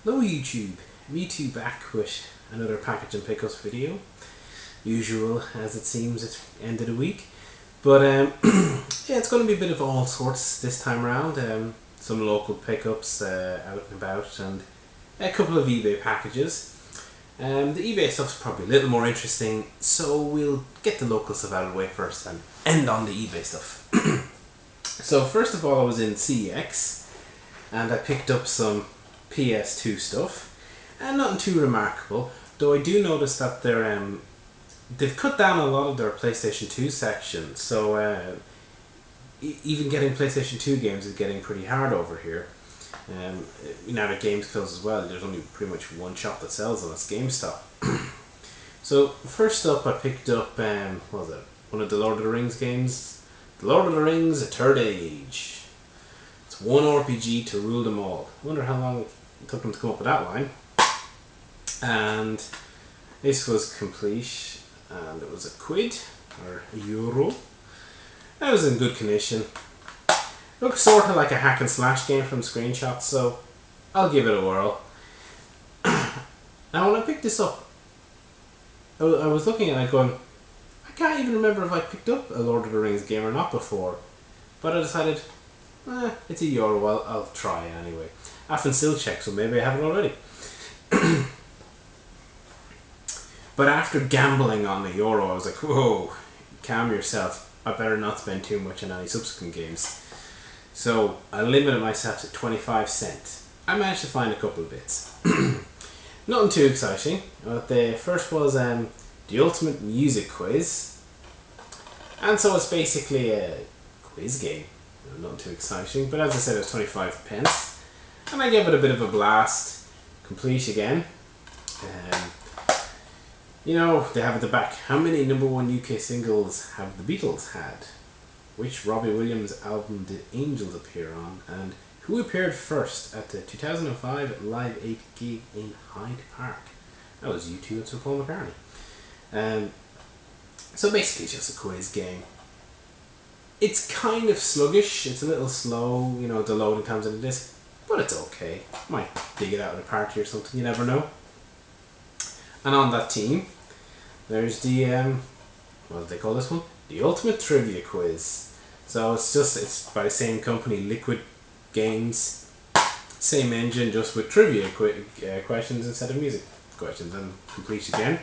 Hello YouTube, me too back with another package and pickups video. Usual as it seems at the end of the week. But yeah, it's going to be a bit of all sorts this time around. Some local pickups out and about and a couple of eBay packages. The eBay stuff's probably a little more interesting, so we'll get the local stuff out of the way first and end on the eBay stuff. So first of all, I was in CEX and I picked up some PS2 stuff, and nothing too remarkable. Though I do notice that they've cut down a lot of their PlayStation 2 section, so even getting PlayStation 2 games is getting pretty hard over here. Now that games closed as well, there's only pretty much one shop that sells them. It's GameStop. So first up, I picked up what was it? One of the Lord of the Rings games, The Lord of the Rings: A Third Age. It's one RPG to rule them all. I wonder how long it took them to come up with that line. And this was complete, and it was a quid or a euro. That was in good condition. Looks sort of like a hack and slash game from screenshots, so I'll give it a whirl. Now when I picked this up, I was looking at it going, I can't even remember if I picked up a Lord of the Rings game or not before. But I decided, it's a euro, I'll try it anyway. I haven't still checked, so maybe I haven't already. But after gambling on the euro, I was like, whoa, calm yourself. I better not spend too much on any subsequent games. So I limited myself to 25 cents. I managed to find a couple of bits. Nothing too exciting. The first was the Ultimate Music Quiz. And so it's basically a quiz game. Nothing too exciting, but as I said, it was 25 pence. And I gave it a bit of a blast. Complete again. They have at the back, how many #1 UK singles have the Beatles had? Which Robbie Williams album did Angels appear on? And who appeared first at the 2005 Live 8 gig in Hyde Park? That was U2 and Sir Paul McCartney. So basically it's just a quiz game. It's kind of sluggish, it's a little slow, the loading times on the disc, but it's okay. Might dig it out of the party or something, you never know. And on that team, there's the, what do they call this one? The Ultimate Trivia Quiz. So it's by the same company, Liquid Games. Same engine, just with trivia questions instead of music questions. And complete again.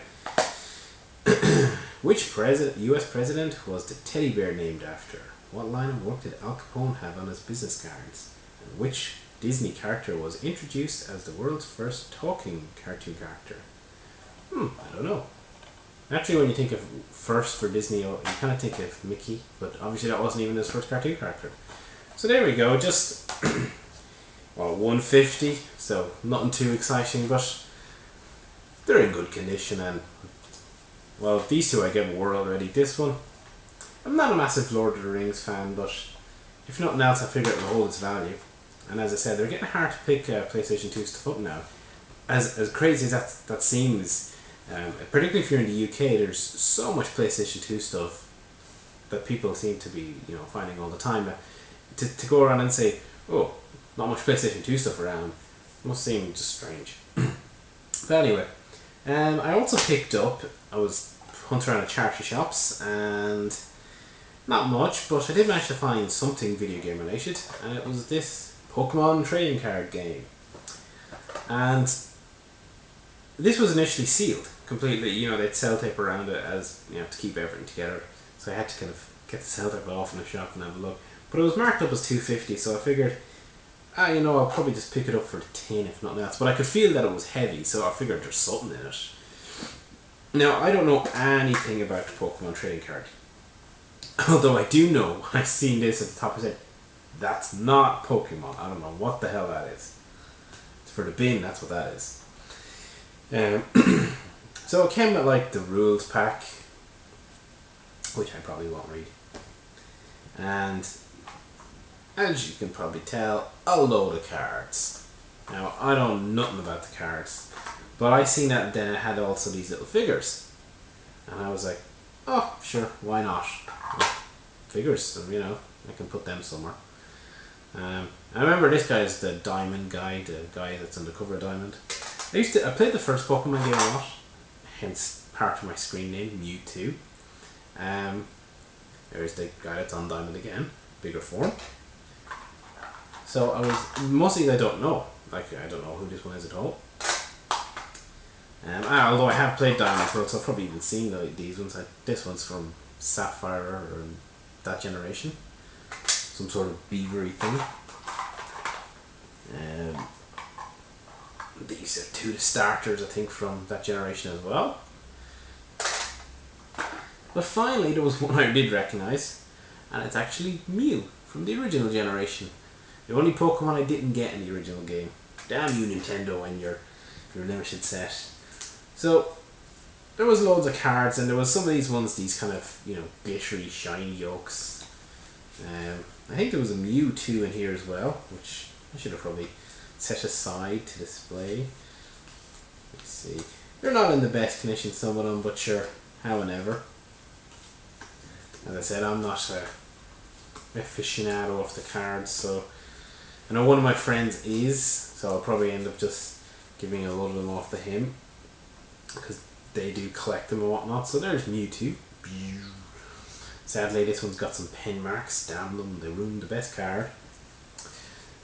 Which US president was the teddy bear named after? What line of work did Al Capone have on his business cards? And which Disney character was introduced as the world's first talking cartoon character? I don't know. Naturally, when you think of first for Disney, you kind of think of Mickey, but obviously that wasn't even his first cartoon character. So there we go, just 150, so nothing too exciting, but they're in good condition. And well, these two I gave a whirl already. This one, I'm not a massive Lord of the Rings fan, but if nothing else, I figure it will hold its value. And as I said, they're getting hard to pick PlayStation 2 stuff up now. As crazy as that seems, particularly if you're in the UK, there's so much PlayStation 2 stuff that people seem to be, finding all the time. To go around and say, oh, not much PlayStation 2 stuff around, must seem just strange. But anyway, I also picked up, I was hunting around at charity shops, and not much, but I did manage to find something video game related, and it was this Pokemon trading card game. And this was initially sealed completely, they'd cell tape around it as, to keep everything together. So I had to kind of get the cell tape off in the shop and have a look. But it was marked up as $2.50, so I figured, I'll probably just pick it up for the tin if nothing else. But I could feel that it was heavy, so I figured there's something in it. Now, I don't know anything about the Pokemon trading card. Although I do know, I've seen this at the top, I said, that's not Pokemon. I don't know what the hell that is. It's for the bin, that's what that is. So it came with like the rules pack, which I probably won't read, and as you can probably tell, a load of cards. Now I don't know nothing about the cards, but I seen that then it had also these little figures, and I was like, oh sure, why not? Figures, so, I can put them somewhere. I remember this guy is the Diamond guy, the guy that's on the cover of Diamond. I played the first Pokemon game a lot, hence part of my screen name, Mewtwo. There's the guy that's on Diamond again, bigger form. So I was, mostly I don't know, like I don't know who this one is at all. Although I have played Diamond Pearl, so I've probably even seen these ones. This one's from Sapphire or that generation, some sort of beavery thing. These are two starters, I think, from that generation as well. But finally, there was one I did recognise, and it's actually Mew from the original generation. The only Pokemon I didn't get in the original game. Damn you, Nintendo, and your limited set. So there was loads of cards, and there was some of these ones, these kind of, you know, glittery, shiny yolks. I think there was a Mewtwo in here as well, which I should have probably set aside to display. Let's see. They're not in the best condition, some of them, but sure, how and ever. As I said, I'm not a aficionado of the cards, so I know one of my friends is, so I'll probably end up just giving a lot of them off to him, because they do collect them and whatnot. So there's Mewtwo. Sadly, this one's got some pen marks. Damn them, they ruined the best card.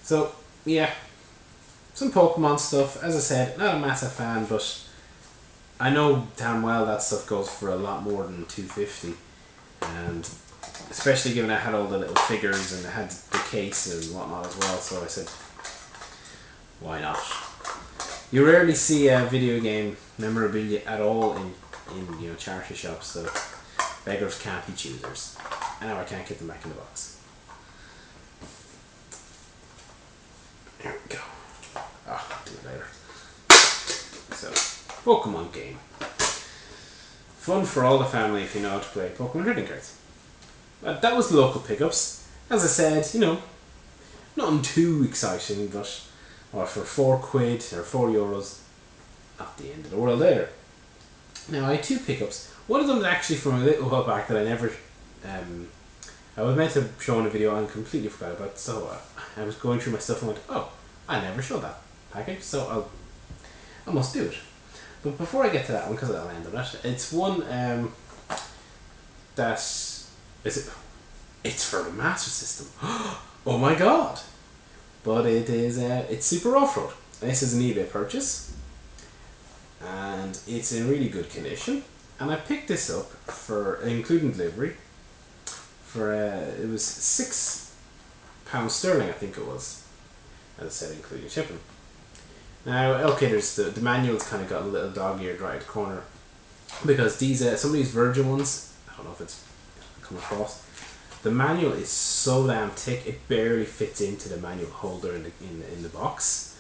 So yeah, some Pokemon stuff. As I said, not a massive fan, but I know damn well that stuff goes for a lot more than $250, and especially given I had all the little figures and I had the case and whatnot as well. So I said, why not? You rarely see a video game memorabilia at all in you know, charity shops, so beggars can't be choosers. And now I can't get them back in the box. There we go. Oh, I'll do it later. So, Pokemon game. Fun for all the family if you know how to play Pokemon trading cards. But that was the local pickups. As I said, you know, nothing too exciting, but for £4 or €4, not the end of the world either. Now I had two pickups. One of them is actually from a little while back that I never, I was meant to show in a video and completely forgot about. So I was going through my stuff and went, oh, I never showed that package, so I must do it. But before I get to that one, because I'll end on it, it's one it's for the Master System. Oh my god! But it is it's Super Off-Road. This is an eBay purchase, and it's in really good condition. And I picked this up for, including delivery, for it was £6 sterling, I think it was. As I said, including shipping. Now, okay, there's the manual's kind of got a little dog-eared right at the corner, because these some of these Virgin ones, I don't know if it's come across. The manual is so damn thick it barely fits into the manual holder in the box.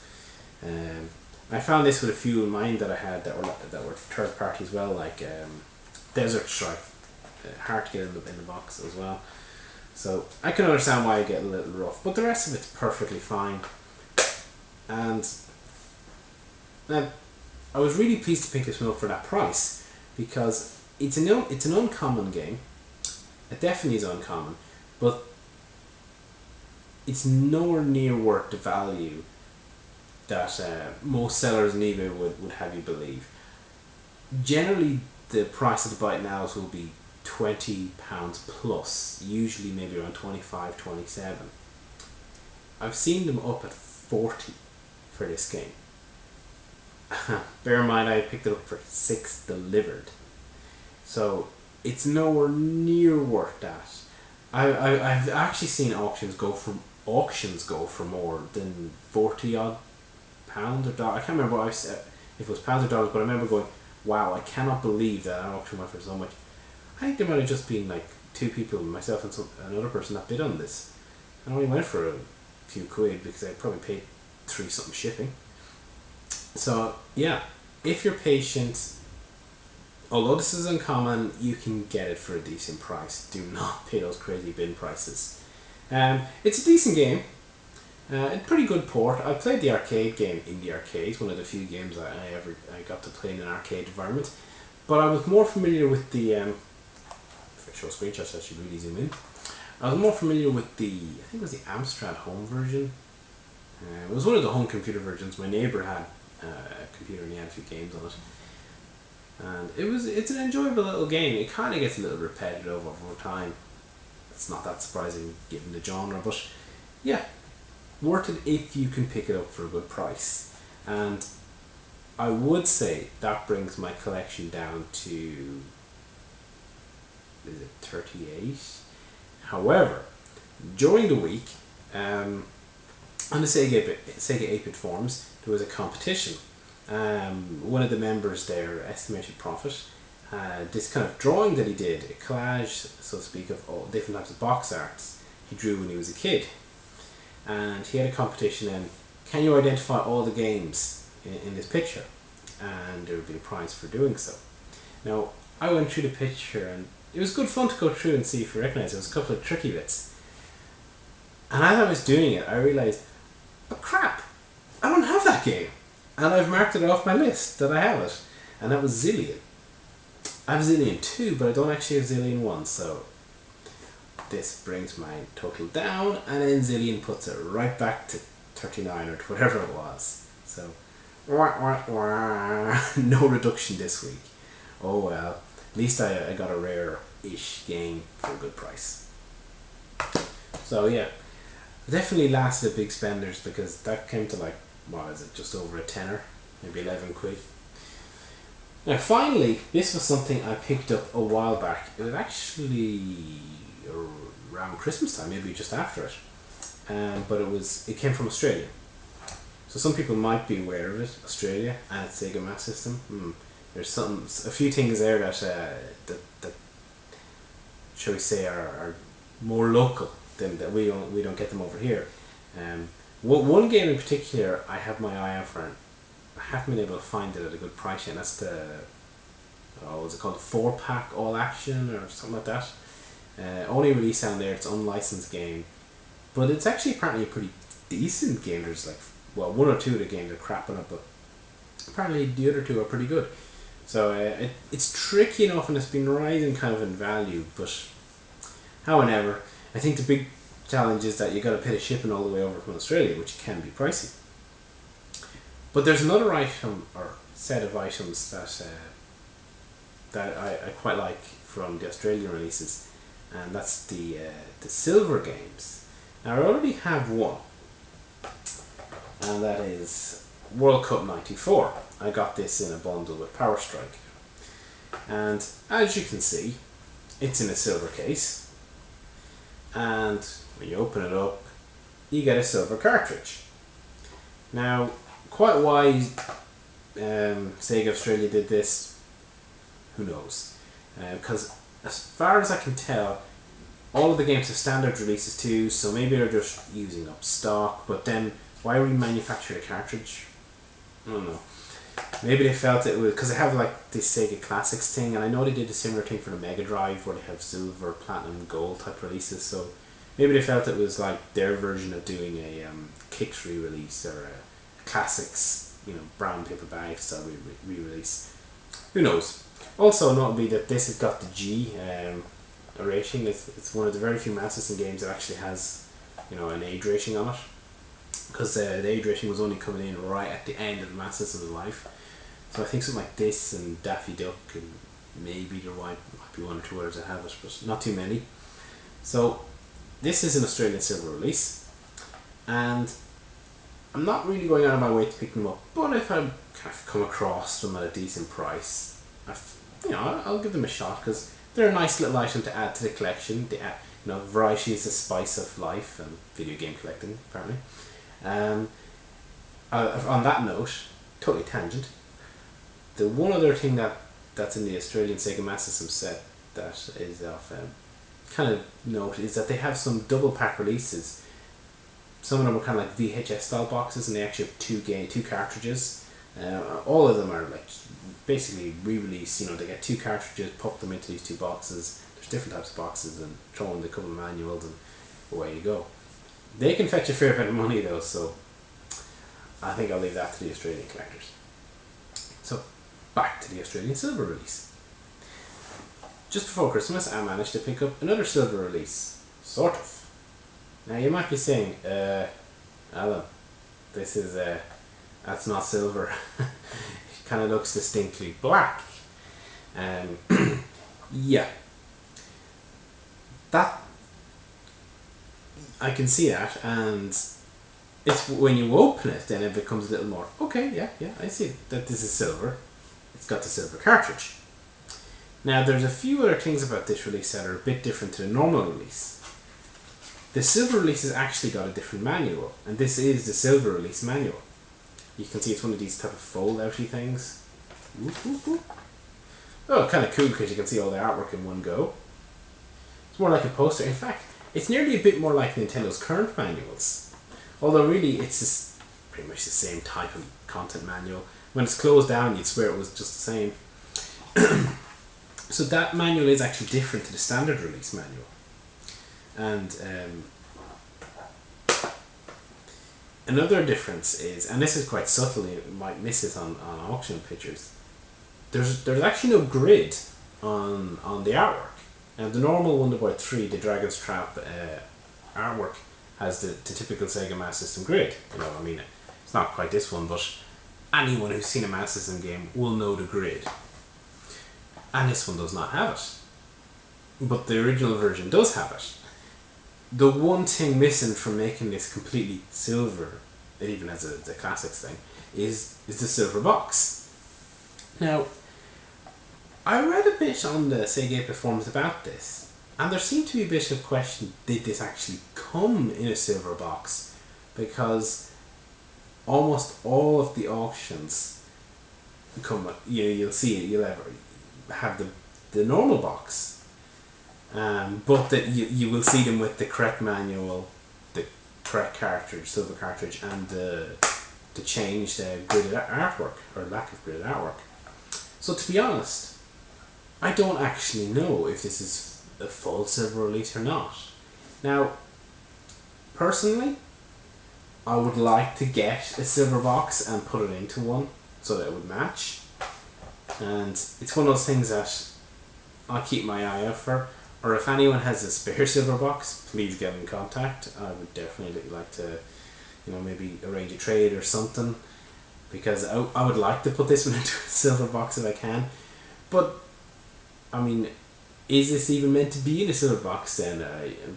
I found this with a few of mine that I had that were third party as well, like Desert Strife, hard to get in the box as well. So I can understand why I get a little rough, but the rest of it's perfectly fine. And now, I was really pleased to pick this one up for that price, because it's an uncommon game. It definitely is uncommon, but it's nowhere near worth the value that most sellers in eBay would have you believe. Generally, the price of the bite nows will be £20 plus, usually maybe around 25, 27. I've seen them up at 40 for this game. Bear in mind, I picked it up for $6 delivered, so it's nowhere near worth that. I've actually seen auctions go for more than 40 odd pounds or dollars. I can't remember what I said, if it was pounds or dollars, but I remember going, wow, I cannot believe that an auction went for so much. I think there might have just been like two people, myself and another person, that bid on this. I only went for a few quid because I probably paid $3 something shipping. So yeah, if you're patient, although this is uncommon, you can get it for a decent price. Do not pay those crazy bin prices. It's a decent game. A pretty good port. I played the arcade game in the arcade, one of the few games I got to play in an arcade environment. But I was more familiar with the, if I show screenshots I should really zoom in, I was more familiar with I think it was the Amstrad home version. It was one of the home computer versions. My neighbour had a computer and he had a few games on it. And it's an enjoyable little game. It kind of gets a little repetitive over time. It's not that surprising given the genre, but yeah, worth it if you can pick it up for a good price. And I would say that brings my collection down to, is it 38? However, during the week, on the Sega 8-bit forums, there was a competition. One of the members there estimated profit. This kind of drawing that he did, a collage, so to speak, of all different types of box arts he drew when he was a kid. And he had a competition in, can you identify all the games in this picture? And there would be a prize for doing so. Now, I went through the picture and it was good fun to go through and see if you recognise it. There was a couple of tricky bits. And as I was doing it, I realised, oh crap, I don't have that game. And I've marked it off my list that I have it. And that was Zillion. I have Zillion 2, but I don't actually have Zillion 1, so this brings my total down, and then Zillion puts it right back to 39 or whatever it was. So, no reduction this week. Oh well, at least I got a rare-ish game for a good price. So yeah, definitely lasted big spenders because that came to like, what is it, just over a tenner, maybe 11 quid. Now finally, this was something I picked up a while back. It was actually around Christmas time, maybe just after it. But it came from Australia. So some people might be aware of it, Australia and its Sega Master System. There's a few things there that shall we say are more local than that we don't get them over here. One game in particular I have my eye out for, and I haven't been able to find it at a good price yet. And that's what's it called, 4-pack all action or something like that. Only released down there. It's an unlicensed game, but it's actually apparently a pretty decent game. There's like, well, one or two of the games are crap on it, but apparently the other two are pretty good. So it's tricky enough, and it's been rising kind of in value. But however, I think the big challenge is that you got to pay the shipping all the way over from Australia, which can be pricey. But there's another item or set of items that I quite like from the Australian releases, and that's the silver games. Now I already have one, and that is World Cup '94. I got this in a bundle with Power Strike, and as you can see, it's in a silver case, and when you open it up, you get a silver cartridge. Now, quite why Sega Australia did this, who knows? Because as far as I can tell, all of the games have standard releases too, so maybe they're just using up stock, but then why remanufacture the cartridge? I don't know. Maybe they felt it was because they have like this Sega Classics thing, and I know they did a similar thing for the Mega Drive where they have silver, platinum, gold type releases, so maybe they felt it was like their version of doing a Kicks re-release or a Classics, brown paper bag style re-release. Who knows? Also, notably that this has got the G rating. It's one of the very few Master System games that actually has, an age rating on it. Because the age rating was only coming in right at the end of the Master System's life. So I think something like this and Daffy Duck, and maybe there might be one or two others that have it, but not too many. So this is an Australian silver release, and I'm not really going out of my way to pick them up, but if I kind of come across them at a decent price, I'll give them a shot, because they're a nice little item to add to the collection. They add, variety is the spice of life and video game collecting, apparently. On that note, totally tangent, the one other thing that's in the Australian Sega Master System set that is of kind of note is that they have some double pack releases. Some of them are kind of like VHS style boxes, and they actually have two cartridges. All of them are like basically re-release. They get two cartridges, pop them into these two boxes. There's different types of boxes, and throw in the couple of manuals, and away you go. They can fetch a fair bit of money though, so I think I'll leave that to the Australian collectors. So back to the Australian silver release. Just before Christmas, I managed to pick up another silver release. Sort of. Now you might be saying, Alan, this is that's not silver. It kind of looks distinctly black. Yeah, that I can see that, and it's when you open it, then it becomes a little more okay. Yeah, I see that this is silver. It's got the silver cartridge. Now there's a few other things about this release that are a bit different to the normal release. The silver release has actually got a different manual, and this is the silver release manual. You can see it's one of these type of fold-outy things. Oh, kind of cool because you can see all the artwork in one go. It's more like a poster. In fact, it's nearly a bit more like Nintendo's current manuals. Although really, it's just pretty much the same type of content manual. When it's closed down, you'd swear it was just the same. So that manual is actually different to the standard release manual. And another difference is, and this is quite subtle, you might miss it on auction pictures, there's actually no grid on the artwork. And the normal Wonder Boy 3, the Dragon's Trap artwork, has the typical Sega Master System grid. You know, I mean, it's not quite this one, but anyone who's seen a Master System game will know the grid. And this one does not have it. But the original version does have it. The one thing missing from making this completely silver, even as the classics thing, is the silver box. Now, I read a bit on the Sega forums about this, and there seemed to be a bit of question, did this actually come in a silver box? Because almost all of the auctions come, you'll see it, you'll have the normal box, but that you will see them with the correct manual, the correct cartridge, silver cartridge, and the changed gridded artwork, or lack of gridded artwork. So to be honest, I don't actually know if this is a full silver release or not. Now, personally, I would like to get a silver box and put it into one so that it would match. And it's one of those things that I'll keep my eye out for. Or if anyone has a spare silver box, please get in contact. I would definitely like to, maybe arrange a trade or something. Because I would like to put this one into a silver box if I can. But, I mean, is this even meant to be in a silver box then?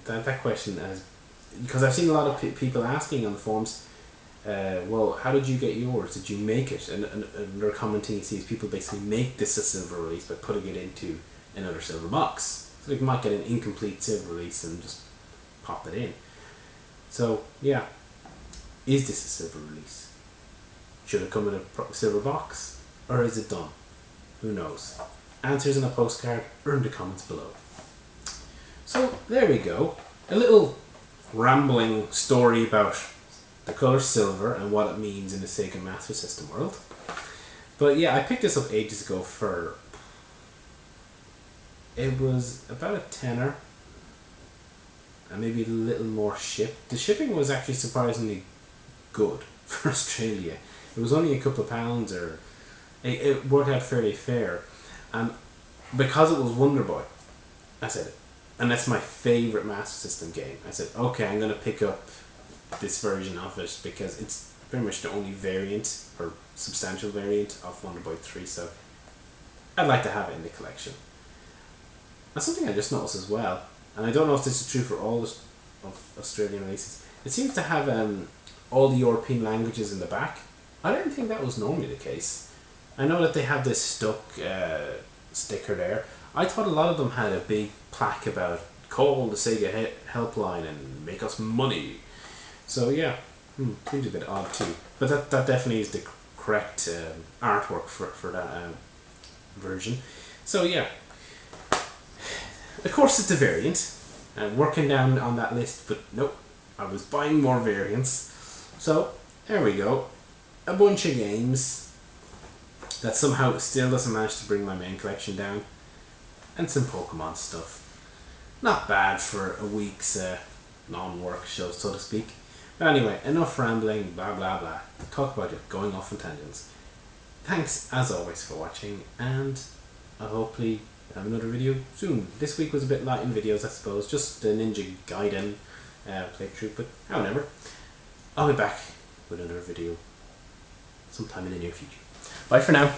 That question has... Because I've seen a lot of people asking on the forums, well, how did you get yours? Did you make it? And they're commenting, you see, people basically make this a silver release by putting it into another silver box. So you might get an incomplete silver release and just pop it in. So, yeah. Is this a silver release? Should it come in a silver box? Or is it done? Who knows? Answers in a postcard or in the comments below. So, there we go. A little rambling story about the colour silver and what it means in the Sega Master System world. But yeah, I picked this up ages ago for... It was about a tenner. And maybe a little more shipped. The shipping was actually surprisingly good for Australia. It was only a couple of pounds, or it worked out fairly fair. And because it was Wonder Boy, I said, and that's my favourite Master System game, I said, okay, I'm going to pick up this version of it because it's pretty much the only variant, or substantial variant, of Wonder Boy 3, so I'd like to have it in the collection. That's something I just noticed as well, and I don't know if this is true for all of Australian releases. It seems to have all the European languages in the back. I didn't think that was normally the case. I know that they have this stuck sticker there. I thought a lot of them had a big plaque about call the Sega helpline and make us money. So yeah, seems a bit odd too. But that definitely is the correct artwork for that version. So yeah, of course it's a variant. I'm working down on that list, but nope, I was buying more variants. So there we go. A bunch of games that somehow still doesn't manage to bring my main collection down, and some Pokemon stuff. Not bad for a week's non-work show, so to speak. But anyway, enough rambling, blah blah blah. Talk about it, going off on tangents. Thanks as always for watching, and I'll hopefully have another video soon. This week was a bit light in videos, I suppose, just a Ninja Gaiden playthrough, but however, I'll be back with another video sometime in the near future. Bye for now.